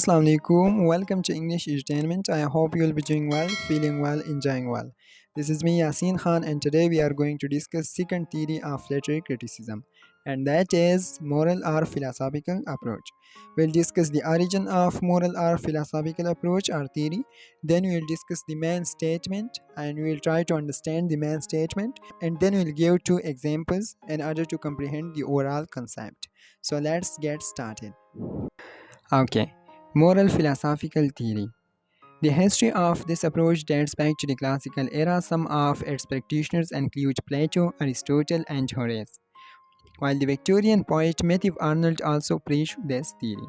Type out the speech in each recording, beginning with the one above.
Assalamu alaikum. Welcome to English Entertainment. I hope you'll be doing well, feeling well, enjoying well. This is me, Yasin Khan, and today we are going to discuss second theory of literary criticism, and that is moral or philosophical approach. We'll discuss the origin of moral or philosophical approach or theory. Then we'll discuss the main statement, and we'll try to understand the main statement, and then we'll give two examples in order to comprehend the overall concept. So let's get started. Okay, moral philosophical theory. The history of this approach dates back to the classical era. Some of its practitioners include Plato, Aristotle, and Horace, while the Victorian poet Matthew Arnold also preached this theory.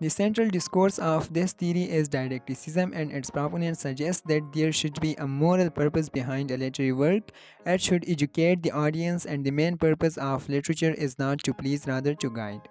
The central discourse of this theory is didacticism, and its proponents suggest that there should be a moral purpose behind a literary work. It should educate the audience, and the main purpose of literature is not to please, rather to guide.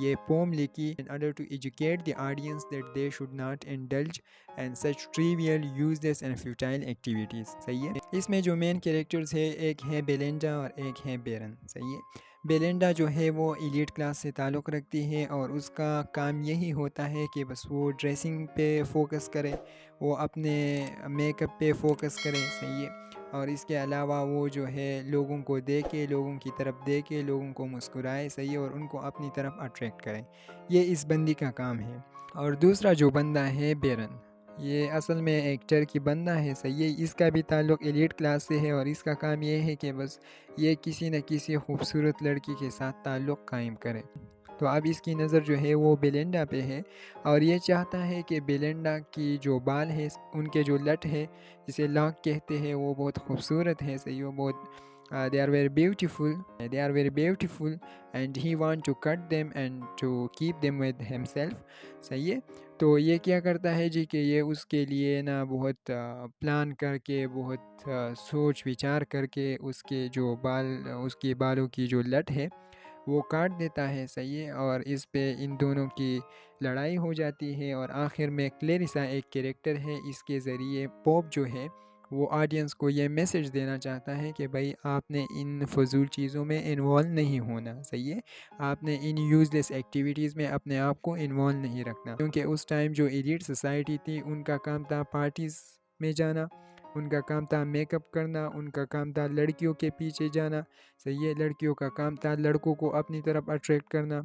یہ پوم لکھی in order to educate the audience that they should not indulge in such trivial, useless and futile activities. صحیح ہے. اس میں جو مین characters ہے ایک ہے بیلنڈا اور ایک ہے بیرن. صحیح ہے. بیلنڈا جو ہے وہ ایلیٹ کلاس سے تعلق رکھتی ہے اور اس کا کام یہی ہوتا ہے کہ بس وہ ڈریسنگ پہ فوکس کرے، وہ اپنے میک اپ پہ فوکس کرے. صحیح ہے. اور اس کے علاوہ وہ جو ہے لوگوں کو دیکھے، لوگوں کی طرف دیکھے، لوگوں کو مسکرائے. صحیح ہے. اور ان کو اپنی طرف اٹریکٹ کرے. یہ اس بندی کا کام ہے. اور دوسرا جو بندہ ہے بیرن، یہ اصل میں ایک ٹرکی بندہ ہے. صحیح ہے. اس کا بھی تعلق ایلیٹ کلاس سے ہے اور اس کا کام یہ ہے کہ بس یہ کسی نہ کسی خوبصورت لڑکی کے ساتھ تعلق قائم کرے. تو اب اس کی نظر جو ہے وہ بیلنڈا پہ ہے اور یہ چاہتا ہے کہ بیلنڈا کی جو بال ہے، ان کے جو لٹ ہے جسے لاک کہتے ہیں، وہ بہت خوبصورت ہے. صحیح. وہ بہت they are very beautiful and he want to cut them and to keep them with himself. صحیح ہے. تو یہ کیا کرتا ہے جی کہ یہ اس کے لیے نا بہت پلان کر کے، بہت سوچ وچار کر کے اس کے جو اس کے بالوں کی جو لٹ ہے وہ کاٹ دیتا ہے. صحیح ہے. اور اس پہ ان دونوں کی لڑائی ہو جاتی ہے اور آخر میں کلیرسا ایک کیریکٹر ہے، اس کے ذریعے پوپ جو ہے وہ آڈینس کو یہ میسج دینا چاہتا ہے کہ بھائی آپ نے ان فضول چیزوں میں انوالو نہیں ہونا. صحیح ہے. آپ نے ان یوزلیس ایکٹیویٹیز میں اپنے آپ کو انوالو نہیں رکھنا، کیونکہ اس ٹائم جو ایلیٹ سوسائٹی تھی ان کا کام تھا پارٹیز میں جانا، ان کا کام تھا میک اپ کرنا، ان کا کام تھا لڑکیوں کے پیچھے جانا. صحیح ہے. لڑکیوں کا کام تھا لڑکوں کو اپنی طرف اٹریکٹ کرنا،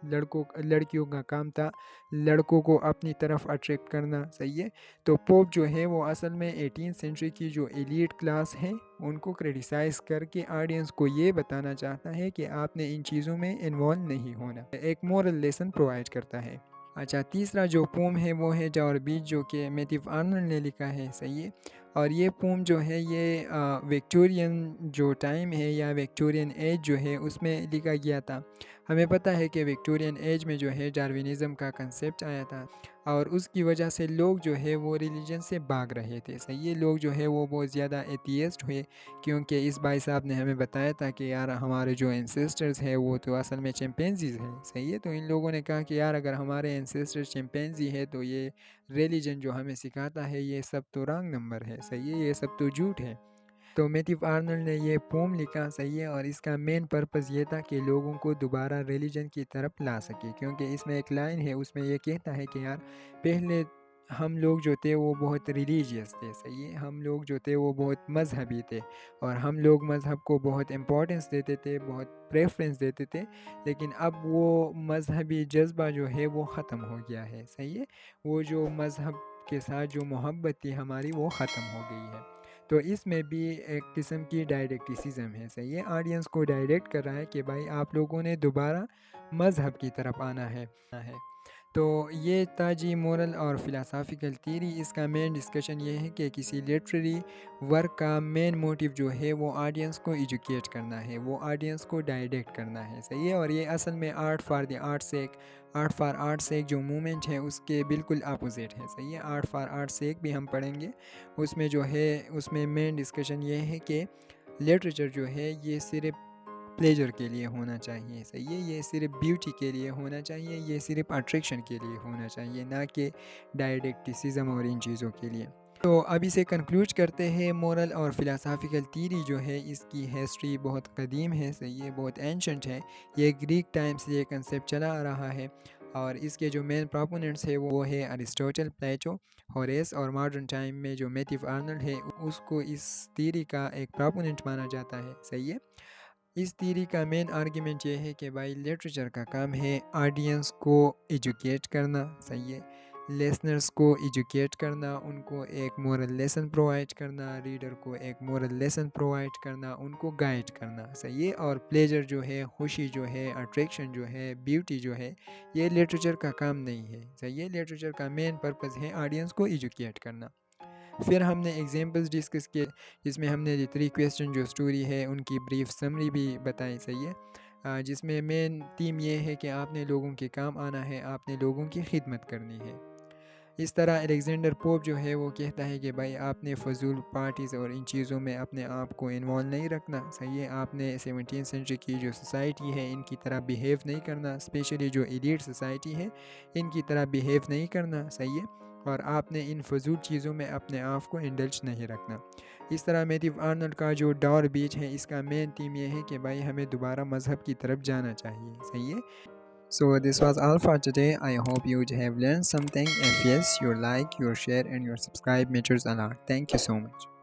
لڑکیوں کا کام تھا لڑکوں کو اپنی طرف اٹریکٹ کرنا. صحیح ہے. تو پوپ جو ہے وہ اصل میں 18 سینچری کی جو ایلیٹ کلاس ہے ان کو کریٹیسائز کر کے آڈینس کو یہ بتانا چاہتا ہے کہ آپ نے ان چیزوں میں انوالو نہیں ہونا. ایک مورل لیسن پرووائڈ کرتا ہے. اچھا، تیسرا جو پوم ہے وہ ہے جاور بیچ، جو کہ میتھیو آرنولڈ نے لکھا ہے. صحیح ہے. اور یہ پوم جو ہے یہ وکٹورین جو ٹائم ہے یا وکٹورین ایج جو ہے اس میں لکھا گیا تھا. ہمیں پتہ ہے کہ وکٹورین ایج میں جو ہے ڈارونزم کا کنسیپٹ آیا تھا اور اس کی وجہ سے لوگ جو ہے وہ ریلیجن سے بھاگ رہے تھے. صحیح ہے. لوگ جو ہے وہ بہت زیادہ ایتھیسٹ ہوئے، کیونکہ اس بھائی صاحب نے ہمیں بتایا تھا کہ یار ہمارے جو انسسٹرز ہیں وہ تو اصل میں چمپینزیز ہیں. صحیح ہے. تو ان لوگوں نے کہا کہ یار اگر ہمارے انسسٹر چمپینزی ہے تو یہ ریلیجن جو ہمیں سکھاتا ہے یہ سب تو رانگ نمبر ہے. صحیح ہے. یہ سب تو جھوٹ ہے. تو میتھیو آرنولڈ نے یہ پوم لکھا. صحیح ہے. اور اس کا مین پرپز یہ تھا کہ لوگوں کو دوبارہ ریلیجن کی طرف لا سکے، کیونکہ اس میں ایک لائن ہے اس میں یہ کہتا ہے کہ یار پہلے ہم لوگ جو تھے وہ بہت ریلیجیس تھے. صحیح ہے. ہم لوگ جو تھے وہ بہت مذہبی تھے اور ہم لوگ مذہب کو بہت امپورٹنس دیتے تھے، بہت پریفرنس دیتے تھے، لیکن اب وہ مذہبی جذبہ جو ہے وہ ختم ہو گیا ہے. صحیح ہے. وہ جو مذہب کے ساتھ جو محبت تھی ہماری وہ ختم ہو گئی ہے. تو اس میں بھی ایک قسم کی ڈائریکٹسزم ہے. صحیح ہے. آڈینس کو ڈائریکٹ کر رہا ہے کہ بھائی آپ لوگوں نے دوبارہ مذہب کی طرف آنا ہے. تو یہ تھا جی مورل اور فلاسافیکل تھیری. اس کا مین ڈسکشن یہ ہے کہ کسی لٹریری ورک کا مین موٹیو جو ہے وہ آڈینس کو ایجوکیٹ کرنا ہے، وہ آڈینس کو ڈائریکٹ کرنا ہے. صحیح ہے. اور یہ اصل میں art for the art sake, art for art sake جو موومنٹ ہے اس کے بالکل اپوزٹ ہے. صحیح ہے. آرٹ فار آرٹ سیک بھی ہم پڑھیں گے. اس میں جو ہے اس میں مین ڈسکشن یہ ہے کہ لٹریچر جو ہے یہ صرف پلیجر کے لیے ہونا چاہیے. صحیح ہے. یہ صرف بیوٹی کے لیے ہونا چاہیے، یہ صرف اٹریکشن کے لیے ہونا چاہیے، نہ کہ ڈائریکٹسزم اور ان چیزوں کے لیے. تو اب اسے کنکلوڈ کرتے ہیں. مورل اور فلاسافیکل تھیری جو ہے اس کی ہسٹری بہت قدیم ہے. صحیح ہے. بہت اینشنٹ ہے. یہ گریک ٹائم سے یہ کنسیپٹ چلا آ رہا ہے اور اس کے جو مین پروپوننٹس ہے وہ ہے ارسطوٹل، پلیٹو، ہوریس، اور ماڈرن ٹائم میں جو میتھیو آرنولڈ ہے اس کو اس تھیری کا ایک پروپوننٹ مانا جاتا ہے. صحیح ہے. اس تھیری کا مین آرگیومنٹ یہ ہے کہ بھائی لٹریچر کا کام ہے آڈینس کو ایجوکیٹ کرنا. صحیح ہے. لیسنرز کو ایجوکیٹ کرنا، ان کو ایک مورل لیسن پرووائڈ کرنا، ریڈر کو ایک مورل لیسن پرووائڈ کرنا، ان کو گائیڈ کرنا. صحیح ہے. اور پلیجر جو ہے، خوشی جو ہے، اٹریکشن جو ہے، بیوٹی جو ہے، یہ لٹریچر کا کام نہیں ہے. صحیح ہے. لٹریچر کا مین پرپز ہے آڈینس کو ایجوکیٹ کرنا. پھر ہم نے ایگزامپلس ڈسکس کیے جس میں ہم نے 3 کویسچن جو سٹوری ہے ان کی بریف سمری بھی بتائی. صحیح ہے. جس میں مین تھیم یہ ہے کہ آپ نے لوگوں کے کام آنا ہے، آپ نے لوگوں کی خدمت کرنی ہے. اس طرح الیگزینڈر پوپ جو ہے وہ کہتا ہے کہ بھائی آپ نے فضول پارٹیز اور ان چیزوں میں اپنے آپ کو انوالو نہیں رکھنا، صحیح ہے، آپ نے 17 سینچری کی جو سوسائٹی ہے ان کی طرح بیہیو نہیں کرنا، اسپیشلی جو ایلیٹ سوسائٹی ہے ان کی طرح بیہیو نہیں کرنا، صحیح ہے، اور آپ نے ان فضول چیزوں میں اپنے آپ کو انڈلج نہیں رکھنا۔ اس طرح میتھیو آرنولڈ کا جو ڈار بیچ ہے اس کا مین تھیم یہ ہے کہ بھائی ہمیں دوبارہ مذہب کی طرف جانا چاہیے، صحیح ہے۔ So this was all for today. I hope you have learned something. If yes, your like, your share and your subscribe matters a lot. Thank you so much.